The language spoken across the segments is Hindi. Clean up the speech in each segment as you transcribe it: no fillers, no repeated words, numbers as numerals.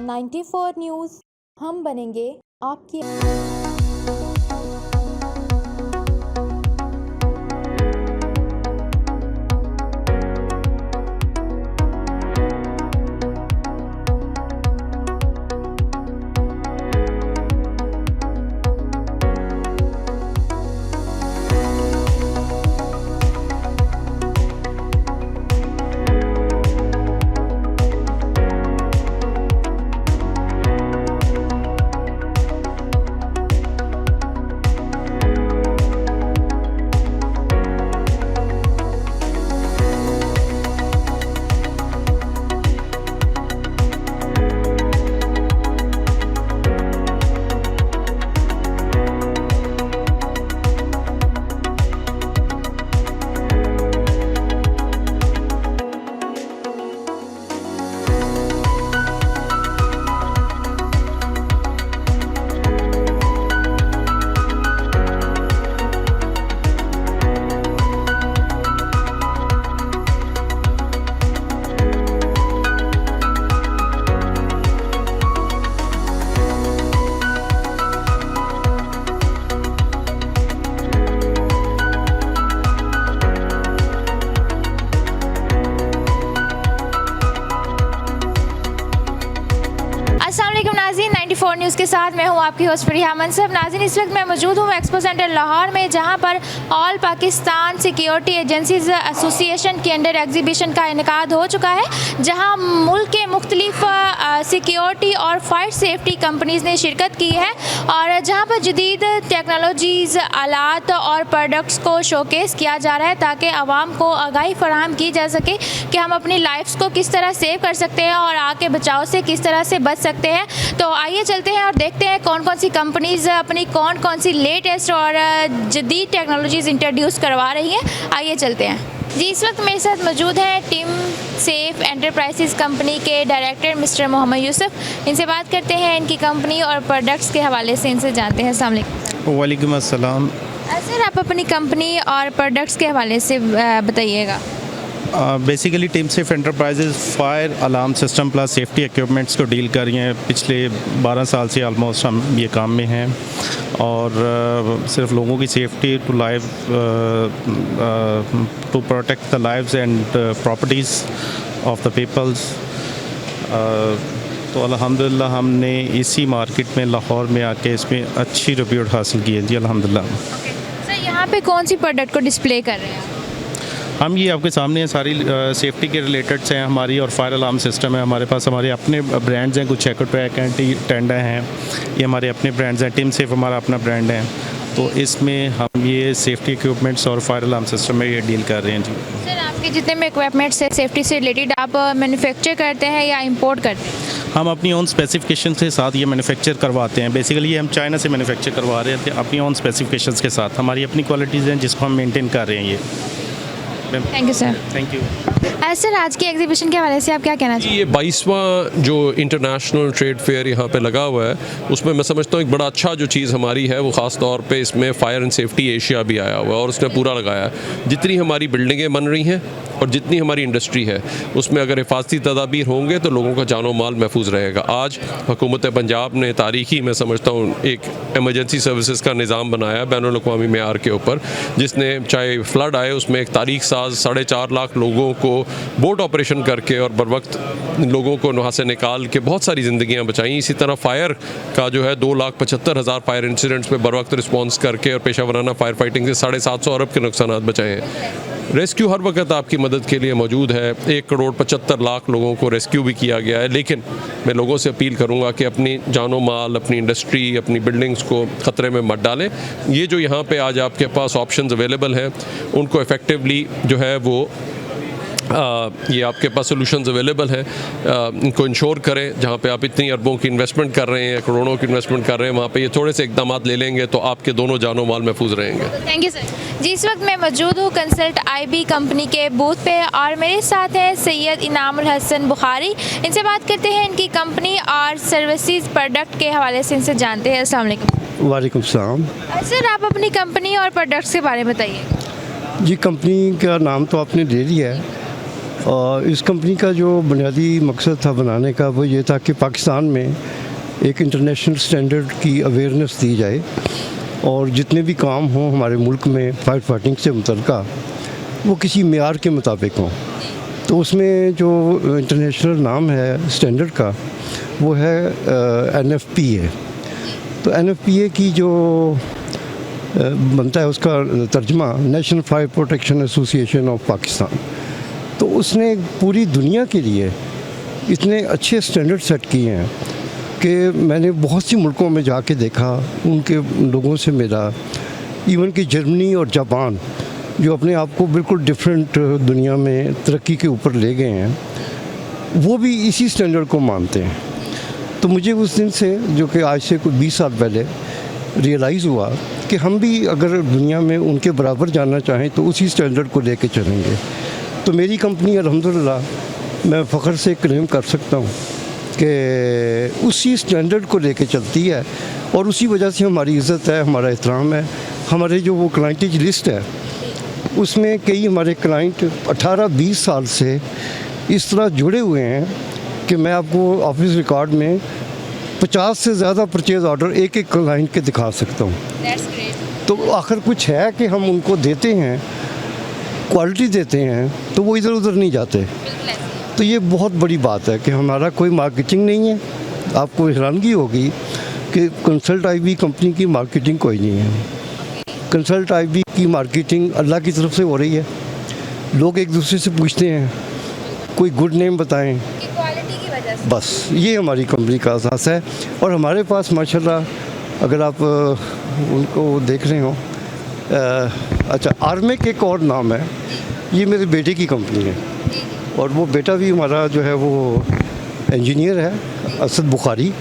94 न्यूज़, हम बनेंगे आपकी। अस्सलाम वालेकुम नाज़रीन, 94 न्यूज़ के साथ मैं हूं आपकी होस्ट फरीहा मनसब। नाज़रीन, इस वक्त मैं मौजूद हूं एक्सपो सेंटर लाहौर में, जहां पर all Pakistan security agencies association के अंडर एग्जीबिशन का इनेकाद हो चुका है, जहां मुल्क के मुख्तलिफ सिक्योरिटी और फायर सेफ्टी कंपनीज़ ने शिरकत की है और जहां पर जदीद टेक्नोलॉजीज़, आलात और प्रोडक्ट्स को शोकेस किया जा रहा है ताकि आवाम को आगाही फराहम की जा सके कि हम अपनी लाइफ्स को किस तरह सेव कर सकते हैं और आग के बचाव से किस तरह से बच सकते हैं। तो आइए चलते हैं और देखते हैं कौन कौन सी कंपनीज़ अपनी कौन कौन सी लेटेस्ट और जदीद टेक्नोलॉजीज़ इंट्रोड्यूस करवा रही हैं। आइए चलते हैं जी। इस वक्त मेरे साथ मौजूद हैं टीम सेफ एंटरप्राइजेज़ कंपनी के डायरेक्टर मिस्टर मोहम्मद यूसुफ। इनसे बात करते हैं इनकी कंपनी और प्रोडक्ट्स के हवाले से, इनसे जानते हैं। अस्सलाम वालेकुम। वालेकुम अस्सलाम। सर, आप अपनी कंपनी और प्रोडक्ट्स के हवाले से बताइएगा। Basically team safe enterprises fire alarm system plus safety equipments को डील कर रही हैं। पिछले 12 साल से ऑलमोस्ट हम ये काम में हैं और सिर्फ लोगों की safety to life to protect the lives and properties of the peoples. तो अल्हम्दुलिल्लाह हमने इसी मार्केट में लाहौर में आके इसमें अच्छी रिप्यूट हासिल की है जी, अल्हम्दुलिल्लाह। सर, यहाँ पे कौन सी प्रोडक्ट को डिस्प्ले कर रहे हैं? हम ये आपके सामने सारी सेफ्टी के रिलेटेड्स हैं हमारी, और फायर अलार्म सिस्टम है हमारे पास। हमारे अपने ब्रांड्स हैं, कुछ चेकोट्रैक हैं, टेंडा हैं, ये हमारे अपने ब्रांड्स हैं। टीम सेफ हमारा अपना ब्रांड है। तो इसमें हम ये सेफ्टी इक्विपमेंट्स और फायर अलार्म सिस्टम में ये डील कर रहे हैं जी। सर, आपके जितने भी इक्विपमेंट्स है सेफ्टी से रिलेटेड, आप मैन्युफैक्चर करते हैं या इंपोर्ट करते हैं? हम अपनी ओन स्पेसिफिकेशन के साथ ये मैन्युफैक्चर करवाते हैं। बेसिकली ये हम चाइना से मैन्युफैक्चर करवा रहे थे अपनी ओन स्पेसिफिकेशंस के साथ। हमारी अपनी क्वालिटीज़ हैं जिसको हम मेंटेन कर रहे हैं ये। Thank you sir. Thank you. Sir, आज की एग्जीबिशन के हवाले से आप क्या कहना चाहिए? ये 22वां जो इंटरनेशनल ट्रेड फेयर यहाँ पे लगा हुआ है, उसमें मैं समझता हूँ एक बड़ा अच्छा जो चीज़ हमारी है वो ख़ास तौर पे इसमें फायर एंड सेफ्टी एशिया भी आया हुआ है और उसने पूरा लगाया है। जितनी हमारी बिल्डिंगें बन रही हैं और जितनी हमारी इंडस्ट्री है उसमें अगर हिफाजती तदाबीर होंगे तो लोगों का जानो माल महफूज रहेगा। आज हुकूमत पंजाब ने तारीखी मैं समझता हूँ एक एमरजेंसी सर्विसेज का निज़ाम बनाया बैनुल-अक़वामी मेयार के ऊपर, जिसने चाहे फ्लड आए उसमें एक तारीख साज 4.5 लाख लोगों को बोट ऑपरेशन करके और बर वक्त लोगों को वहाँ से निकाल के बहुत सारी ज़िंदगियाँ बचाई। इसी तरह फायर का जो है 2,75,000 फायर इंसिडेंट्स में बर वक्त रिस्पॉन्स करके और पेशा वराना फायर फाइटिंग से 750 अरब के नुकसान बचाए हैं। रेस्क्यू हर वक्त आपकी मदद के लिए मौजूद है। 1,75,00,000 लोगों को रेस्क्यू भी किया गया है। लेकिन मैं लोगों से अपील करूंगा कि अपनी जानो माल, अपनी इंडस्ट्री, अपनी बिल्डिंग्स को ख़तरे में मत डालें। ये जो यहाँ पे आज आपके पास ऑप्शंस अवेलेबल हैं उनको इफ़ेक्टिवली जो है वो ये आपके पास सोल्यूशंस अवेलेबल हैं, इनको इंश्योर करें। जहाँ पे आप इतनी अरबों की इन्वेस्टमेंट कर रहे हैं, करोड़ों की इन्वेस्टमेंट कर रहे हैं, वहाँ पे ये थोड़े से इकदाम ले लेंगे तो आपके दोनों जानो माल महफूज रहेंगे। थैंक यू सर जी। इस वक्त मैं मौजूद हूँ कंसल्ट IB कंपनी के बूथ पे और मेरे साथ है सैयद इनामुल हसन बुखारी। इनसे बात करते हैं इनकी कंपनी और सर्विसेज प्रोडक्ट के हवाले से, इनसे जानते हैं। अस्सलाम वालेकुम। वालेकुम सलाम। सर, आप अपनी कंपनी और प्रोडक्ट्स के बारे में बताइए। जी, कंपनी का नाम तो आपने दे दिया है। और इस कंपनी का जो बुनियादी मकसद था बनाने का वो ये था कि पाकिस्तान में एक इंटरनेशनल स्टैंडर्ड की अवेयरनेस दी जाए और जितने भी काम हों हमारे मुल्क में फायर फाइटिंग से मुतल्लिका वो किसी मेयार के मुताबिक हों। तो उसमें जो इंटरनेशनल नाम है स्टैंडर्ड का वो है NFPA। तो NFPA की जो बनता है उसका तर्जमा national fire protection association of Pakistan. तो उसने पूरी दुनिया के लिए इतने अच्छे स्टैंडर्ड सेट किए हैं कि मैंने बहुत सी मुल्कों में जाके देखा, उनके लोगों से मिला, इवन कि जर्मनी और जापान जो अपने आप को बिल्कुल डिफरेंट दुनिया में तरक्की के ऊपर ले गए हैं, वो भी इसी स्टैंडर्ड को मानते हैं। तो मुझे उस दिन से, जो कि आज से कुछ 20 साल पहले रियलाइज़ हुआ कि हम भी अगर दुनिया में उनके बराबर जाना चाहें तो उसी स्टैंडर्ड को लेके चलेंगे। तो मेरी कंपनी अल्हम्दुलिल्लाह मैं फ़ख्र से क्लेम कर सकता हूँ कि उसी स्टैंडर्ड को लेके चलती है और उसी वजह से हमारी इज़्ज़त है, हमारा एहतराम है। हमारे जो वो क्लाइंटेज लिस्ट है उसमें कई हमारे क्लाइंट 18-20 साल से इस तरह जुड़े हुए हैं कि मैं आपको ऑफिस रिकॉर्ड में 50 से ज़्यादा परचेज़ ऑर्डर एक एक क्लाइंट के दिखा सकता हूँ। तो आखिर कुछ है कि हम उनको देते हैं, क्वालिटी देते हैं, तो वो इधर उधर नहीं जाते। तो ये बहुत बड़ी बात है कि हमारा कोई मार्केटिंग नहीं है। आपको हैरानगी होगी कि कंसल्ट IB कंपनी की मार्केटिंग कोई नहीं है। कंसल्ट IB की मार्केटिंग अल्लाह की तरफ से हो रही है। लोग एक दूसरे से पूछते हैं कोई गुड नेम बताएं, क्वालिटी की वजह से। बस ये हमारी कंपनी का असास है। और हमारे पास माशाल्लाह अगर आप उनको देख रहे हो, अच्छा आर्मेक एक और नाम है, ये मेरे बेटे की कंपनी है और वो बेटा भी हमारा जो है वो इंजीनियर है, असद बुखारी,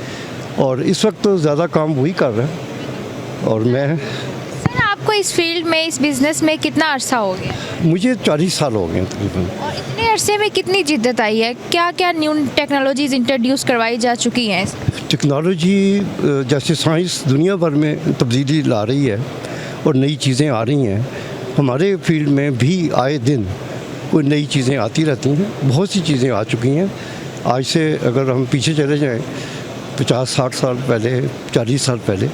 और इस वक्त तो ज़्यादा काम वही कर रहा है और मैं। सर आपको इस फील्ड में, इस बिज़नेस में कितना अरसा हो गया? मुझे 40 साल हो गए हैं तकरीबन। और इतने अरसे में कितनी जिद्दत आई है? क्या क्या न्यू टेक्नोलॉजीज़ इंट्रोड्यूस करवाई जा चुकी हैं? टेक्नोलॉजी जैसे साइंस दुनिया भर में तब्दीली ला रही है और नई चीज़ें आ रही हैं, हमारे फील्ड में भी आए दिन कोई नई चीज़ें आती रहती हैं। बहुत सी चीज़ें आ चुकी हैं। आज से अगर हम पीछे चले जाएं 50-60 साल पहले, 40 साल पहले,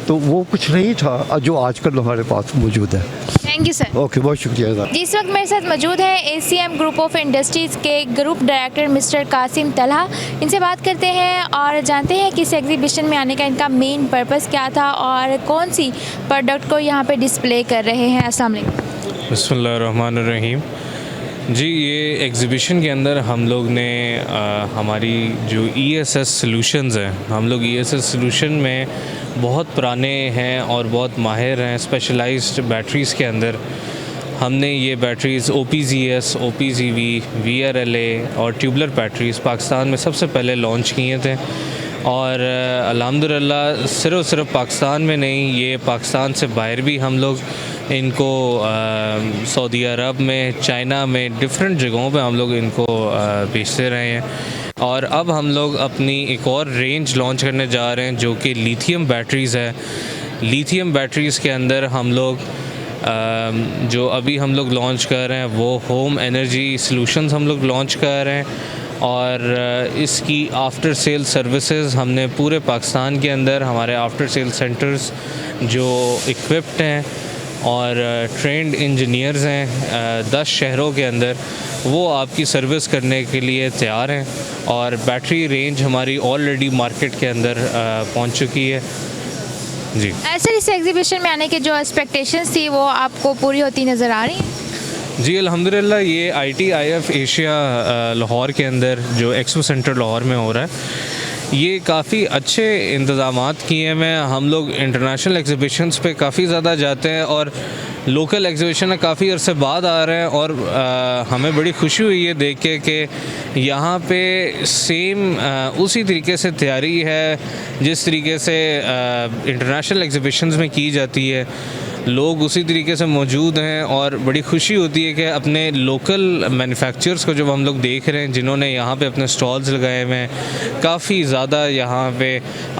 तो वो कुछ नहीं था जो आजकल हमारे पास मौजूद है। Thank you sir. ओके, बहुत शुक्रिया। जी, इस वक्त मेरे साथ मौजूद है ACM ग्रुप ऑफ इंडस्ट्रीज़ के group director mister Qasim Talha. इनसे बात करते हैं और जानते हैं कि इस एग्जीबिशन में आने का इनका मेन पर्पस क्या था और कौन सी प्रोडक्ट को यहाँ पे डिस्प्ले कर रहे हैं। अस्सलाम वालेकुम। बिस्मिल्लाहिर्रहमानिर्रहीम। जी, ये एग्ज़िबिशन के अंदर हम लोग ने हमारी जो ESS सॉल्यूशंस हैं, हम लोग ESS सॉल्यूशन में बहुत पुराने हैं और बहुत माहिर हैं। स्पेशलाइज्ड बैटरीज़ के अंदर हमने ये बैटरीज़ OPZS, OPZV, VRLA और ट्यूबलर बैटरीज़ पाकिस्तान में सबसे पहले लॉन्च किए थे और अल्हम्दुलिल्लाह सिर्फ पाकिस्तान में नहीं, ये पाकिस्तान से बाहर भी हम लोग इनको सऊदी अरब में, चाइना में, डिफरेंट जगहों पे हम लोग इनको बेचते रहे हैं। और अब हम लोग अपनी एक और रेंज लॉन्च करने जा रहे हैं जो कि लिथियम बैटरीज़ है। लिथियम बैटरीज़ के अंदर हम लोग जो अभी हम लोग लॉन्च कर रहे हैं वो होम एनर्जी सॉल्यूशंस हम लोग लॉन्च कर रहे हैं और इसकी आफ्टर सेल सर्विसेज हमने पूरे पाकिस्तान के अंदर हमारे आफ्टर सेल सेंटर्स जो इक्विप्ड हैं और ट्रेंड इंजीनियर्स हैं 10 शहरों के अंदर, वो आपकी सर्विस करने के लिए तैयार हैं और बैटरी रेंज हमारी ऑलरेडी मार्केट के अंदर पहुंच चुकी है। जी सर, इस एग्जीबिशन में आने के जो एक्सपेक्टेशंस थी वो आपको पूरी होती नज़र आ रही हैं? जी अल्हम्दुलिल्लाह, ये ITIF एशिया लाहौर के अंदर जो एक्सपो सेंटर लाहौर में हो रहा है, ये काफ़ी अच्छे इंतज़ामात किए हैं। हम लोग इंटरनेशनल एग्ज़िबिशंस पे काफ़ी ज़्यादा जाते हैं और लोकल एग्ज़िबिशन काफ़ी अरसे बाद आ रहे हैं और हमें बड़ी खुशी हुई है देख के कि यहाँ पे सेम उसी तरीके से तैयारी है जिस तरीके से इंटरनेशनल एग्ज़िबिशंस में की जाती है। लोग उसी तरीके से मौजूद हैं और बड़ी खुशी होती है कि अपने लोकल मैन्युफैक्चरर्स को जब हम लोग देख रहे हैं जिन्होंने यहाँ पे अपने स्टॉल्स लगाए हुए हैं, काफ़ी ज़्यादा यहाँ पे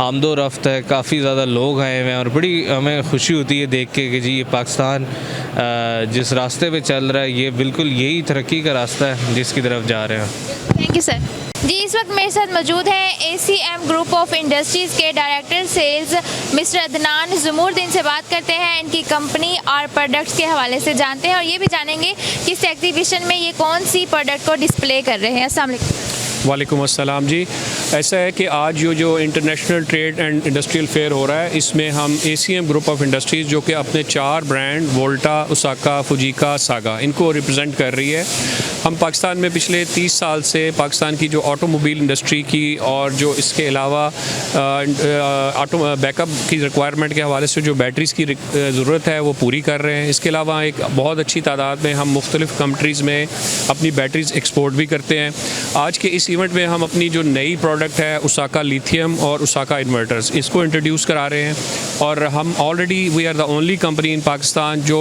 आमदो रफ्त है, काफ़ी ज़्यादा लोग आए हुए हैं और बड़ी हमें खुशी होती है देख के कि जी ये पाकिस्तान जिस रास्ते पे चल रहा है ये बिल्कुल यही तरक्की का रास्ता है जिसकी तरफ जा रहे हैं। Thank you sir. जी, इस वक्त मेरे साथ मौजूद हैं ACM ग्रुप ऑफ इंडस्ट्रीज़ के डायरेक्टर सेल्स मिस्टर अदनान ज़ुमूर। इनसे बात करते हैं इनकी कंपनी और प्रोडक्ट्स के हवाले से जानते हैं और ये भी जानेंगे कि इस एग्जीबिशन में ये कौन सी प्रोडक्ट को डिस्प्ले कर रहे हैं। अस्सलाम वालेकुम। वालेकुम अस्सलाम जी। ऐसा है कि आज जो international trade and industrial fair हो रहा है इसमें हम ACM ग्रुप ऑफ इंडस्ट्रीज़ जो कि अपने 4 ब्रांड वोल्टा, ओसाका, फुजीका, सागा इनको रिप्रेजेंट कर रही है। हम पाकिस्तान में पिछले 30 साल से पाकिस्तान की जो ऑटोमोबाइल इंडस्ट्री की और जो इसके अलावा ऑटो बैकअप की रिक्वायरमेंट के हवाले से जो बैटरीज़ की ज़रूरत है वो पूरी कर रहे हैं। इसके अलावा एक बहुत अच्छी तादाद में हम मुख्तलिफ़ कंट्रीज़ में अपनी बैटरीज़ एक्सपोर्ट भी करते हैं। आज के इस इवेंट में हम अपनी जो नई प्रोडक्ट है ओसाका लिथियम और ओसाका इन्वर्टर्स इसको इंट्रोड्यूस करा रहे हैं और हम already we are the only company in Pakistan जो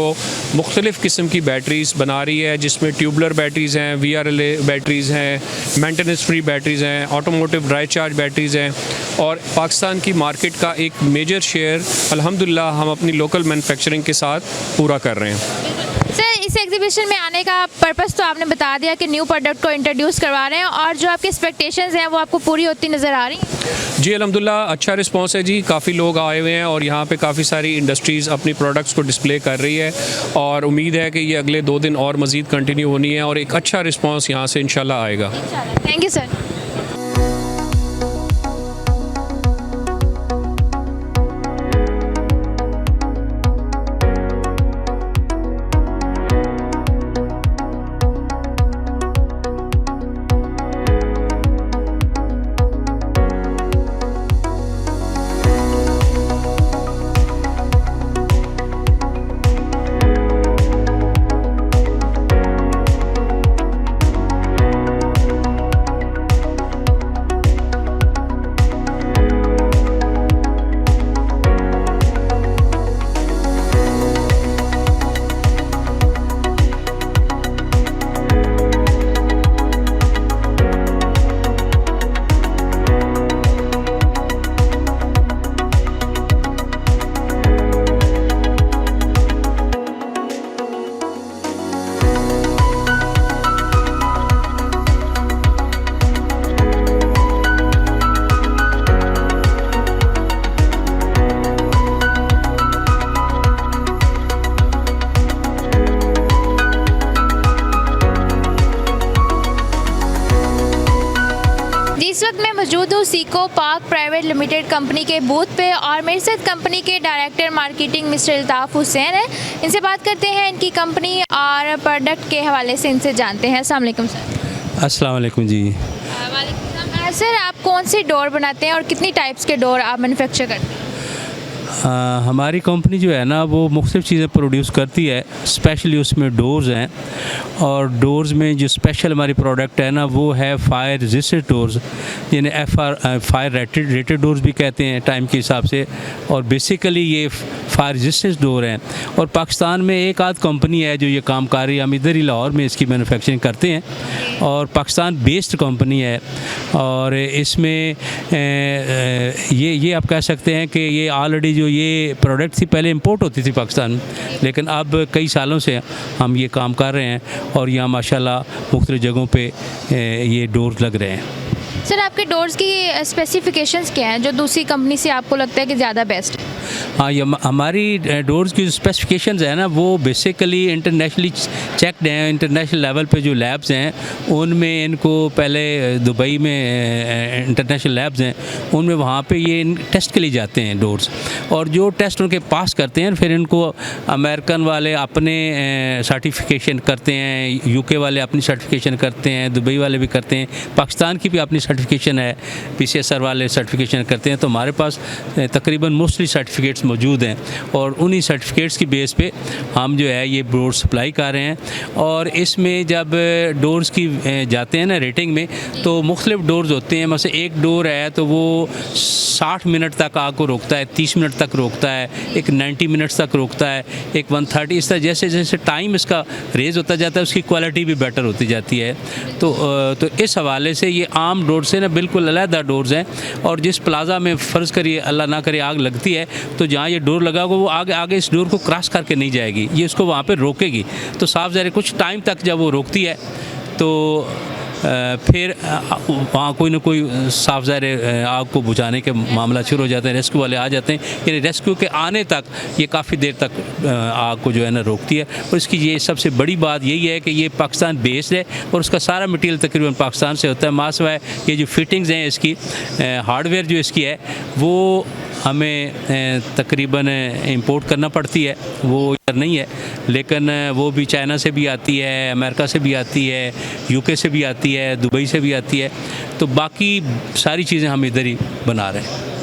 मुख्तलिफ़ किस्म की बैटरीज़ बना रही है, जिसमें ट्यूबलर बैटरीज़ हैं, VRLA बैटरीज़ हैं, मेंटेनेंस फ्री बैटरीज़ हैं, ऑटोमोटिव ड्राई चार्ज बैटरीज़ हैं और पाकिस्तान की मार्केट का एक मेजर शेयर अल्हम्दुलिल्लाह हम अपनी लोकल मैन्युफैक्चरिंग के साथ पूरा कर रहे हैं। सर, इस एग्जीबिशन में आने का पर्पस तो आपने बता दिया कि न्यू प्रोडक्ट को इंट्रोड्यूस करवा रहे हैं और जो आपकी एक्सपेक्टेशंस हैं वो आपको पूरी होती नज़र आ रही हैं? जी अल्हम्दुलिल्लाह अच्छा रिस्पांस है जी। काफ़ी लोग आए हुए हैं और यहाँ पे काफ़ी सारी इंडस्ट्रीज़ अपनी प्रोडक्ट्स को डिस्प्ले कर रही है और उम्मीद है कि ये अगले 2 दिन और मज़ीद कंटिन्यू होनी है और एक अच्छा रिस्पांस यहाँ से इंशाल्लाह आएगा। Thank you sir. मौजूद हूँ Seiko park private limited company के बूथ पे और मेरे साथ कंपनी के director marketing mister Altaf Hussain है। इनसे बात करते हैं इनकी कंपनी और प्रोडक्ट के हवाले से इनसे जानते हैं। अस्सलाम वालेकुम सर। अस्सलाम वालेकुम जी। वालेकुम सलाम। सर, आप कौन सी डोर बनाते हैं और कितनी टाइप्स के डोर आप मैन्युफैक्चर करते हैं? हमारी कंपनी जो है ना वो मुख्तलिफ़ चीज़ें प्रोड्यूस करती है, स्पेशली उसमें डोर्स हैं और डोर्स में जो स्पेशल हमारी प्रोडक्ट है ना वो है फायर रेजिस्टेंट डोर्स, जिन्हें फायर रेटेड डोर्स भी कहते हैं टाइम के हिसाब से, और बेसिकली ये फायर रेजिस्टेंस डोर हैं। और पाकिस्तान में एक आध कंपनी है जो ये काम कर रही है, हम इधर ही लाहौर में इसकी मैन्युफैक्चरिंग करते हैं और पाकिस्तान बेस्ड कंपनी है। और इसमें ये आप कह सकते हैं कि ये ऑलरेडी जो ये प्रोडक्ट थी पहले इंपोर्ट होती थी पाकिस्तान में, लेकिन अब कई सालों से हम ये काम कर रहे हैं और यहाँ माशाल्लाह मुख्तलिफ़ जगहों पे ये डोर्स लग रहे हैं। सर, आपके डोर्स की स्पेसिफिकेशंस क्या हैं जो दूसरी कंपनी से आपको लगता है कि ज़्यादा बेस्ट है? हाँ, ये हमारी डोर्स की स्पेसिफिकेशंस है ना वो बेसिकली इंटरनेशनली चेकड हैं। इंटरनेशनल लेवल पे जो लैब्स हैं उनमें इनको पहले दुबई में इंटरनेशनल लैब्स हैं उनमें वहाँ पे ये टेस्ट के लिए जाते हैं डोर्स, और जो टेस्ट उनके पास करते हैं फिर इनको अमेरिकन वाले अपने सर्टिफिकेशन करते हैं, UK वाले अपनी सर्टिफिकेशन करते हैं, दुबई वाले भी करते हैं, पाकिस्तान की भी अपनी सर्टिफिकेशन है, PCSR वाले सर्टिफिकेशन करते हैं। तो हमारे पास तकरीबन मोस्टली सर्टिफिकेट्स मौजूद हैं और उन्हीं सर्टिफिकेट्स की बेस पे हम जो है ये डोर सप्लाई कर रहे हैं। और इसमें जब डोर्स की जाते हैं ना रेटिंग में, तो मुख्तलिफ डोर्स होते हैं। मतलब एक डोर है तो वो 60 मिनट तक आग को रोकता है, 30 मिनट तक रोकता है, एक 90 मिनट्स तक रोकता है, एक 130। इस तरह जैसे जैसे टाइम इसका रेज होता जाता है उसकी क्वालिटी भी बेटर होती जाती है। तो इस हवाले से ये आम डोर से ना बिल्कुल अलहदा डोर्स हैं। और जिस प्लाजा में फ़र्ज़ करिए अल्लाह ना करे आग लगती है, तो जहाँ ये डोर लगा होगा वो आगे इस डोर को क्रॉस करके नहीं जाएगी, ये इसको वहाँ पे रोकेगी। तो साफ ज़ाहिर कुछ टाइम तक जब वो रोकती है तो फिर वहाँ कोई ना कोई साफ ज़ाहिर आग को बुझाने के मामला शुरू हो जाते हैं, रेस्क्यू वाले आ जाते हैं। यानी रेस्क्यू के आने तक ये काफ़ी देर तक आग को जो है ना रोकती है। और इसकी ये सबसे बड़ी बात यही है कि ये पाकिस्तान बेस्ड है और उसका सारा मटीरियल तकरीबन पाकिस्तान से होता है। मासवा ये जो फिटिंग्स हैं इसकी, हार्डवेयर जो इसकी है वो हमें तकरीबन इंपोर्ट करना पड़ती है, वो इधर नहीं है, लेकिन वो भी चाइना से भी आती है, अमेरिका से भी आती है, यूके से भी आती है, दुबई से भी आती है। तो बाकी सारी चीज़ें हम इधर ही बना रहे हैं।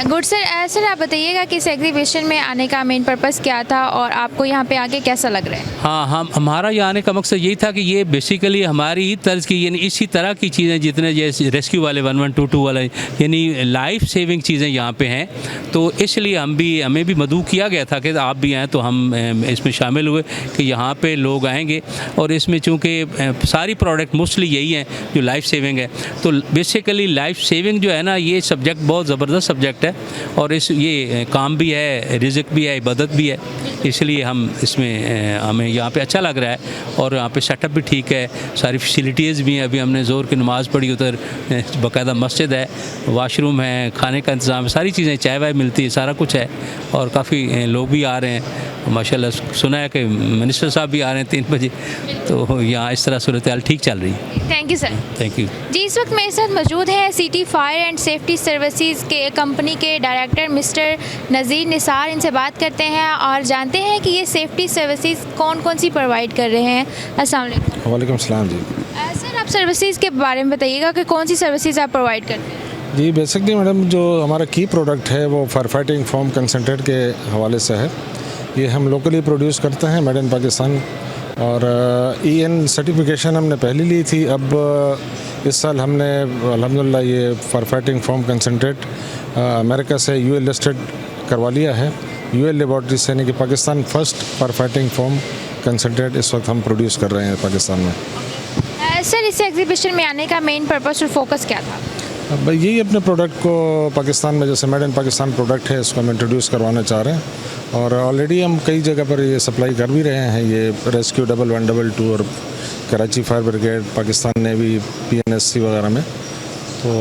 Good sir. सर आप बताइएगा कि इस एग्जीबिशन में आने का मेन पर्पस क्या था और आपको यहाँ पे आके कैसा लग रहा है? हाँ, हमारा यहाँ आने का मकसद यही था कि ये बेसिकली हमारी ही तर्ज की यानी इसी तरह की चीज़ें जितने जैसे रेस्क्यू वाले 1122 वाले यानी लाइफ सेविंग चीज़ें यहाँ पे हैं। तो इसलिए हमें भी मदऊ किया गया था कि आप भी आएँ, तो हम इसमें शामिल हुए कि यहाँ पे लोग आएंगे। और इसमें चूँकि सारी प्रोडक्ट मोस्टली यही हैं जो लाइफ सेविंग है, तो बेसिकली लाइफ सेविंग जो है ना ये सब्जेक्ट बहुत ज़बरदस्त सब्जेक्ट है और ये काम भी है, रिज़्क भी है, इबादत भी है। इसलिए हम इसमें हमें यहाँ पे अच्छा लग रहा है और यहाँ पे सेटअप भी ठीक है, सारी फैसिलिटीज़ भी हैं। अभी हमने ज़ोर की नमाज़ पढ़ी, उधर बाकायदा मस्जिद है, वाशरूम है, खाने का इंतज़ाम, सारी चीज़ें, चाय वाय मिलती है, सारा कुछ है। और काफ़ी लोग भी आ रहे हैं माशाल्लाह। सुना है कि मिनिस्टर साहब भी आ रहे हैं 3 बजे, तो यहाँ इस तरह सूरत हाल ठीक चल रही है। Thank you sir. Thank you जी। इस वक्त मेरे साथ मौजूद हैं city fire and safety services के कंपनी के डायरेक्टर मिस्टर नज़ीर निसार। इनसे बात करते हैं और जानते हैं कि ये सेफ्टी सर्विसेज कौन कौन सी प्रोवाइड कर रहे हैं। अस्सलाम वालेकुम। वालेकुम सलाम जी। सर आप सर्विसेज के बारे में बताइएगा कि कौन सी सर्विसेज आप प्रोवाइड करते हैं? जी बेसिकली मैडम जो हमारा की प्रोडक्ट है वो फायर फाइटिंग फोम कंसनट्रेट के हवाले से है। ये हम लोकली प्रोड्यूस करते हैं, मेड इन पाकिस्तान। और EN सर्टिफिकेशन हमने पहले ली थी। अब इस साल हमने अल्हम्दुलिल्लाह ये fire fighting foam concentrate America से UL लिस्टेड करवा लिया है। UL लेबॉर्ट्री से, यानी कि Pakistan first fire fighting foam concentrate इस वक्त हम प्रोड्यूस कर रहे हैं पाकिस्तान में। सर इस एग्जीबिशन में आने का मेन पर्पस और फोकस क्या था? अब यही अपने प्रोडक्ट को पाकिस्तान में, जैसे मेड इन पाकिस्तान प्रोडक्ट है, इसको हम इंट्रोड्यूस करवाना चाह रहे हैं। और ऑलरेडी हम कई जगह पर ये सप्लाई कर भी रहे हैं। ये रेस्क्यू 1122 और Karachi fire brigade, Pakistan navy, PNSC वगैरह में। तो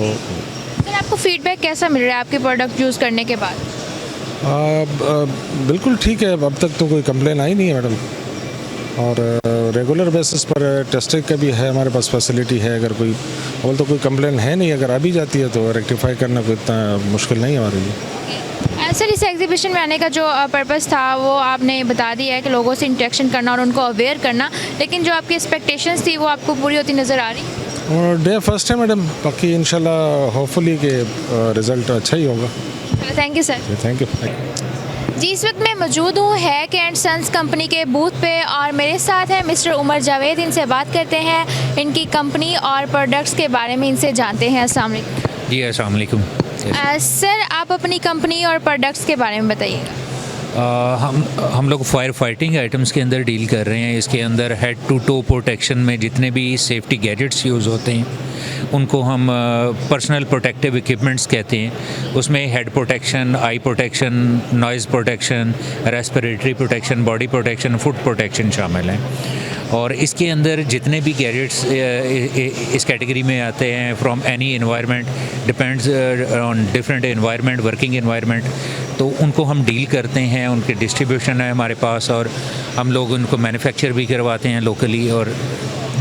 सर आपको फीडबैक कैसा मिल रहा है आपके प्रोडक्ट यूज़ करने के बाद? बिल्कुल ठीक है, अब तक तो कोई कंप्लेन आई नहीं है मैडम। और रेगुलर बेसिस पर टेस्टिंग का भी है हमारे पास फैसिलिटी है। अगर कोई तो कोई कंप्लेन है नहीं, अगर आ भी जाती है तो रेक्टिफाई करना कोई इतना मुश्किल नहीं है हमारे लिए। सर इस एग्जीबिशन में आने का जो पर्पस था वो आपने बता दिया है कि लोगों से इंटरेक्शन करना और उनको अवेयर करना, लेकिन जो आपकी एक्सपेक्टेशंस थी वो आपको पूरी होती नज़र आ रही? और डे फर्स्ट है मैडम, बाकी इंशाल्लाह होपफुली के रिज़ल्ट अच्छा ही होगा। Thank you sir. Thank you. जी इस वक्त मैं मौजूद हूँ हैक एंड सन्स कंपनी के बूथ पे और मेरे साथ है मिस्टर उमर जावेद। इनसे बात करते हैं इनकी कंपनी और प्रोडक्ट्स के बारे में इनसे जानते हैं। अस्सलाम वालेकुम। जी अस्सलाम वालेकुम। सर आप अपनी कंपनी और प्रोडक्ट्स के बारे में बताइएगा। हम लोग फायर फाइटिंग आइटम्स के अंदर डील कर रहे हैं। इसके अंदर हेड टू टो प्रोटेक्शन में जितने भी सेफ्टी गैजेट्स यूज़ होते हैं उनको हम पर्सनल प्रोटेक्टिव इक्विपमेंट्स कहते हैं। उसमें हेड प्रोटेक्शन, आई protection, noise protection, respiratory protection, body protection, foot protection शामिल हैं। और इसके अंदर जितने भी गैजेट्स इस कैटेगरी में आते हैं, from any environment, depends on different environment, working environment, तो उनको हम डील करते हैं। उनके डिस्ट्रीब्यूशन है हमारे पास और हम लोग उनको मैन्युफैक्चर भी करवाते हैं लोकली और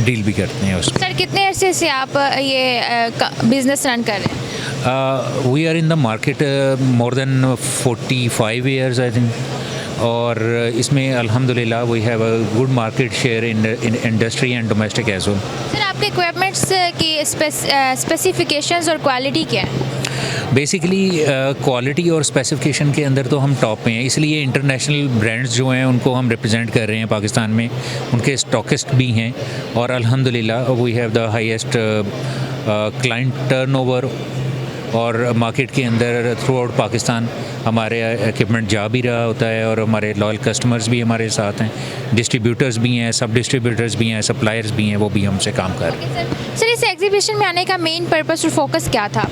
डील भी करते हैं उसमें। सर कितने अरसे से आप ये बिज़नेस रन कर रहे हैं? We are in the market more than 45 years I think. और इसमें अल्हम्दुलिल्लाह we have a good market share in industry and domestic as well. Sir आपके इक्विपमेंट्स की स्पेसिफिकेशंस और क्वालिटी क्या है? बेसिकली क्वालिटी और स्पेसिफिकेशन के अंदर तो हम टॉप पे हैं, इसलिए इंटरनेशनल ब्रांड्स जो हैं उनको हम रिप्रेजेंट कर रहे हैं पाकिस्तान में, उनके स्टॉकिस्ट भी हैं और अल्हम्दुलिल्लाह we have the highest client turnover और मार्केट के अंदर थ्रू आउट पाकिस्तान हमारे इक्विपमेंट जा भी रहा होता है और हमारे लॉयल कस्टमर्स भी हमारे साथ हैं, डिस्ट्रीब्यूटर्स भी हैं, सब डिस्ट्रीब्यूटर्स भी हैं, सप्लायर्स भी हैं, वो भी हमसे काम कर रहे हैं। सर, इस एग्जीबिशन में आने का मेन पर्पस और फोकस क्या था?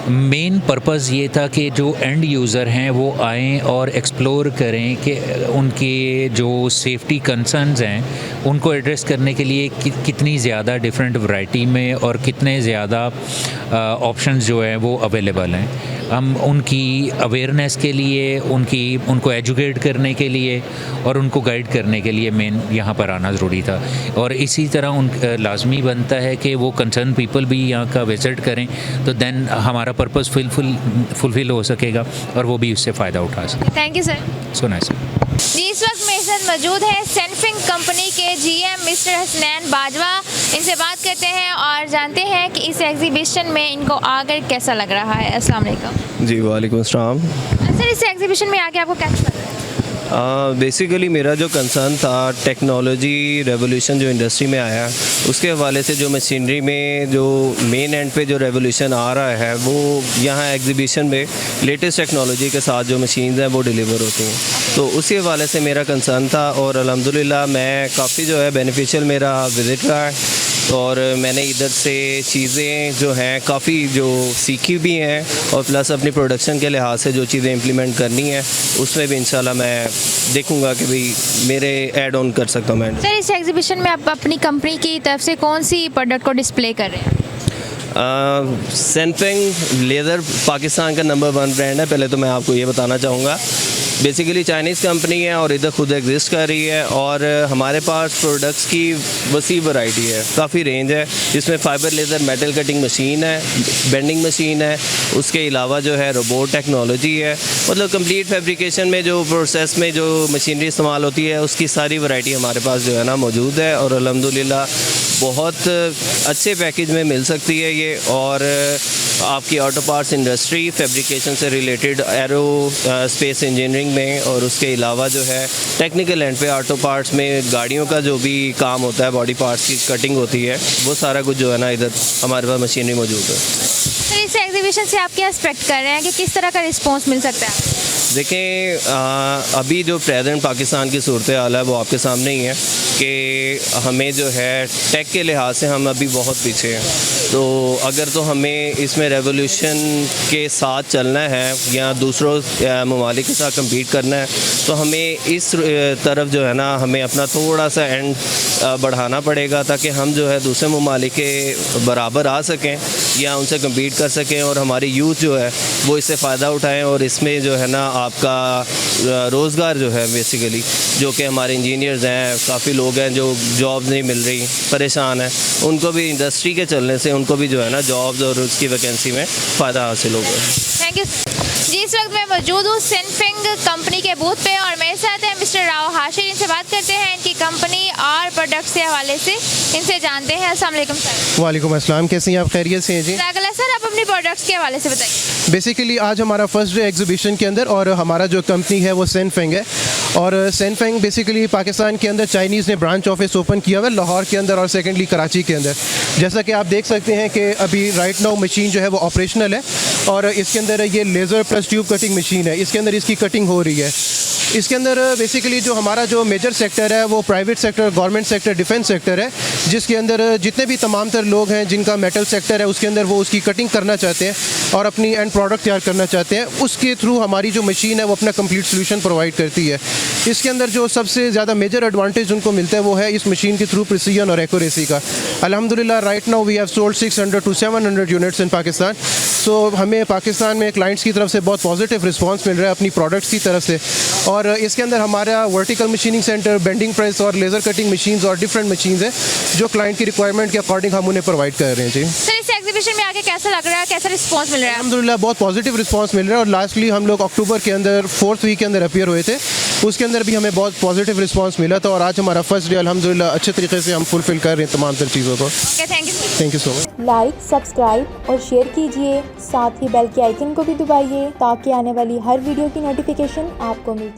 मेन पर्पस ये था कि जो एंड यूज़र हैं वो आएँ और एक्सप्लोर करें कि उनके जो सेफ्टी कंसर्न्स हैं उनको एड्रेस करने के लिए कितनी ज़्यादा डिफरेंट वैरायटी में और कितने ज़्यादा ऑप्शंस जो हैं वो अवेलेबल हैं। हम उनकी अवेयरनेस के लिए, उनको एजुकेट करने के लिए और उनको गाइड करने के लिए मेन यहाँ पर आना ज़रूरी था। और इसी तरह लाजमी बनता है कि वो कंसर्न पीपल भी यहाँ का विज़िट करें, तो देन हमारा पर्पस फुलफिल हो सकेगा और वो भी उससे फ़ायदा उठा सकें। Thank you sir. So nice. जी, इस वक्त मेरे साथ मौजूद है सेनफिंग कंपनी के जीएम मिस्टर हसनैन बाजवा। इनसे बात करते हैं और जानते हैं कि इस एग्जीबिशन में इनको आकर कैसा लग रहा है। अस्सलाम वालेकुम। जी वालेकुम अस्सलाम। सर, इस एग्जीबिशन में आके आपको कैसा लग रहा है? बेसिकली मेरा जो कंसर्न था टेक्नोलॉजी रेवोल्यूशन जो इंडस्ट्री में आया उसके हवाले से, जो मशीनरी में जो मेन एंड पे जो रेवोल्यूशन आ रहा है वो यहाँ एग्जीबिशन में लेटेस्ट टेक्नोलॉजी के साथ जो मशीन्स हैं वो डिलीवर होती हैं, तो उसी हवाले से मेरा कंसर्न था। और अल्हम्दुलिल्लाह मैं काफ़ी जो है बेनिफिशियल मेरा विज़िट रहा है और मैंने इधर से चीज़ें जो हैं काफ़ी जो सीखी भी हैं और प्लस अपनी प्रोडक्शन के लिहाज से जो चीज़ें इम्प्लीमेंट करनी है उसमें भी इंशाल्लाह मैं देखूंगा कि भाई मेरे ऐड ऑन कर सकता हूँ मैं। सर, इस एग्जीबिशन में आप अपनी कंपनी की तरफ से कौन सी प्रोडक्ट को डिस्प्ले कर रहे हैं? सेनफेंग लेदर पाकिस्तान का नंबर 1 ब्रांड है। पहले तो मैं आपको ये बताना चाहूँगा, बेसिकली चाइनीज़ कंपनी है और इधर खुद एग्जिस्ट कर रही है और हमारे पास प्रोडक्ट्स की वसी वैरायटी है, काफ़ी रेंज है, जिसमें fibre laser metal cutting machine है, बेंडिंग मशीन है, उसके अलावा जो है रोबोट टेक्नोलॉजी है, मतलब कंप्लीट फैब्रिकेशन में जो प्रोसेस में जो मशीनरी इस्तेमाल होती है उसकी सारी वैरायटी हमारे पास जो है ना मौजूद है और अल्हम्दुलिल्लाह बहुत अच्छे पैकेज में मिल सकती है ये। और आपकी ऑटो पार्ट्स इंडस्ट्री फैब्रिकेशन से रिलेटेड एरो स्पेस इंजीनियरिंग में और उसके अलावा जो है टेक्निकल एंड पे ऑटो पार्ट्स में गाड़ियों का जो भी काम होता है, बॉडी पार्ट्स की कटिंग होती है, वो सारा कुछ जो है ना इधर हमारे पास मशीनरी मौजूद है। सर, इस एग्जीबिशन से आप क्या एक्सपेक्ट कर रहे हैं कि किस तरह का रिस्पॉन्स मिल सकता है? देखें, अभी जो प्रेजेंट पाकिस्तान की सूरत हाल है वो आपके सामने ही है कि हमें जो है टेक के लिहाज से हम अभी बहुत पीछे हैं, तो अगर तो हमें इसमें रेवोल्यूशन के साथ चलना है या दूसरों ममालिक के साथ कम्पीट करना है तो हमें इस तरफ जो है ना हमें अपना थोड़ा सा एंड बढ़ाना पड़ेगा ताकि हम जो है दूसरे ममालिक के बराबर आ सकें या उनसे कम्पीट कर सकें और हमारी यूथ जो है वो इससे फ़ायदा उठाएं और इसमें जो है ना आपका रोज़गार जो है बेसिकली जो कि हमारे इंजीनियर्स हैं, काफ़ी लोग हैं जो जॉब नहीं मिल रही, परेशान हैं, उनको भी इंडस्ट्री के चलने से उनको भी जो है ना जॉब्स और उसकी वैकेंसी में फ़ायदा हासिल होगा। Thank you. जी, इस वक्त मैं मौजूद हूँ सेनफिंग कंपनी के बूथ पे और मेरे साथ हैं मिस्टर राव हाशिर। इनसे बात करते हैं इनकी कंपनी और प्रोडक्ट्स के हवाले से, इनसे जानते हैं। अस्सलाम वालेकुम सर। वालेकुम अस्सलाम, कैसे हैं आप? खैरियत से हैं जी? सर, आप अपनी प्रोडक्ट्स के हवाले से बताइए। बेसिकली आज हमारा फर्स्ट डे एग्जीबिशन के अंदर और हमारा जो कंपनी है वो सेनफेंग है और सेनफेंग बेसिकली पाकिस्तान के अंदर चाइनीज़ ने ब्रांच ऑफिस ओपन किया हुआ है लाहौर के अंदर और सेकेंडली कराची के अंदर। जैसा कि आप देख सकते हैं कि अभी राइट नाउ मशीन जो है वो ऑपरेशनल है और इसके अंदर ये laser plus tube cutting machine है, इसके अंदर इसकी कटिंग हो रही है। इसके अंदर बेसिकली जो हमारा जो मेजर सेक्टर है वो private sector, government sector, defence sector है, जिसके अंदर जितने भी तमाम तर लोग हैं जिनका मेटल सेक्टर है उसके अंदर वो उसकी कटिंग करना चाहते हैं और अपनी एंड प्रोडक्ट तैयार करना चाहते हैं, उसके थ्रू हमारी जो मशीन है वो अपना कंप्लीट सोल्यूशन प्रोवाइड करती है। इसके अंदर जो सबसे ज़्यादा मेजर एडवांटेज उनको मिलता है वो है इस मशीन के थ्रू प्रिसीजन और एक्यूरेसी का। अल्हम्दुलिल्लाह right now we have sold 600 to 700 units in Pakistan. So हमें पाकिस्तान में क्लाइंट्स की तरफ से बहुत पॉजिटिव रिस्पांस मिल रहा है अपनी प्रोडक्ट्स की तरफ से और इसके अंदर हमारा vertical machining centre, bending press और लेज़र कटिंग मशीन्स और डिफरेंट मशीन्स हैं जो क्लाइंट की रिक्वायरमेंट के अकॉर्डिंग हम उन्हें प्रोवाइड कर रहे हैं। जी सर, इस एग्जीबिशन में आके कैसा लग रहा है, कैसा रिस्पॉन्स मिल रहा है? अल्हम्दुलिल्लाह बहुत पॉजिटिव रिस्पांस मिल रहा है और लास्टली हम लोग अक्टूबर के अंदर 4th वीक के अंदर अपीयर हुए थे, उसके अंदर भी हमें बहुत पॉजिटिव रिस्पांस मिला था और आज हमारा फर्स्ट डे अल्हम्दुलिल्लाह अच्छे तरीके से हम फुलफिल कर रहे हैं तमाम तर चीज़ों को। Thank you so much. Like, subscribe और शेयर कीजिए, साथ ही बेल के आइकन को भी दबाइए ताकि आने वाली हर वीडियो की नोटिफिकेशन आपको मिलती रहे।